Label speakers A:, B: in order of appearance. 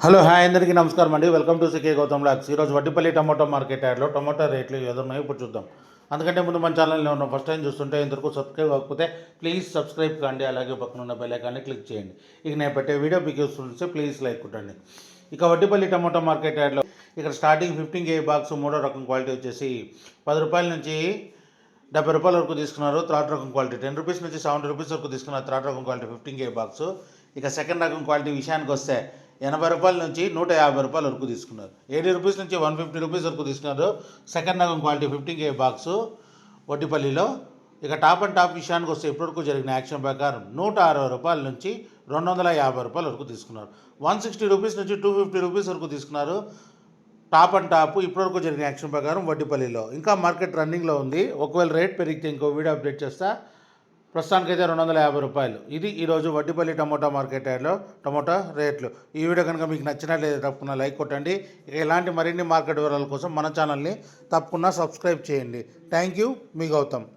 A: Hello hi అందరికీ నమస్కారం అండి. వెల్కమ్ టు సికే గౌతమ్ లాక్స్. ఈరోజు వడ్డిపల్లి టమాటో మార్కెట్ యార్డ్లో టమాటో రేట్లు ఏదున్నాయో ఇప్పుడు చూద్దాం. అందుకంటే ముందు మన ఛానల్ని ఉన్న ఫస్ట్ టైం చూస్తుంటే ఇంతవరకు సబ్స్క్రైబ్ అవ్వకపోతే ప్లీజ్ సబ్స్క్రైబ్ కాండి, అలాగే పక్కన ఉన్న బెల్ ఐకాన్ని క్లిక్ చేయండి. ఇక నేను పెట్టే వీడియో మీకు యూస్ఫుల్ వస్తే ప్లీజ్ లైక్ కొట్టండి. ఇక వడ్డిపల్లి టమాటో మార్కెట్ యార్డ్లో ఇక్కడ స్టార్టింగ్ 15 కేజీ బాక్స్ మూడో రకం క్వాలిటీ వచ్చేసి రూ. 10 నుంచి రూ. 70 వరకు తీసుకున్నారు. థర్డ్ రకం క్వాలిటీ రూ. 10 నుంచి రూ. 70 వరకు తీసుకున్నారు. థర్డ్ రకం క్వాలిటీ 15 కేజీ బాక్స్. ఇక సెకండ్ రకం క్వాలిటీ విషయానికి వస్తే రూ. 80 నుంచి రూ. 150 వరకు తీసుకున్నారు. రూ. 80 నుంచి రూ. 150 వరకు తీసుకున్నారు. సెకండ్ రకం క్వాలిటీ 15 కేజీ బాక్స్ వడ్డిపల్లిలో. ఇక టాప్ అండ్ టాప్ విషయానికి వస్తే ఇప్పటివరకు జరిగిన యాక్షన్ ప్రకారం రూ. 160 నుంచి రూ. 250 వరకు తీసుకున్నారు. రూ. 160 నుంచి రూ. 250 వరకు తీసుకున్నారు. టాప్ అండ్ టాప్ ఇప్పటివరకు జరిగిన యాక్షన్ ప్రకారం వడ్డిపల్లిలో. ఇంకా మార్కెట్ రన్నింగ్లో ఉంది. ఒకవేళ రేట్ పెరిగితే ఇంకో వీడియో అప్డేట్ చేస్తా. ప్రస్తుతానికైతే రూ. 250. ఇది ఈరోజు వడ్డిపల్లి టమోటా మార్కెట్ యార్డ్లో టమోటా రేట్లు. ఈ వీడియో కనుక మీకు నచ్చినట్లయితే తప్పకుండా లైక్ కొట్టండి. ఇక ఇలాంటి మరిన్ని మార్కెట్ వివరాల కోసం మన ఛానల్ని తప్పకుండా సబ్స్క్రైబ్ చేయండి. థ్యాంక్ యూ, మీ గౌతమ్.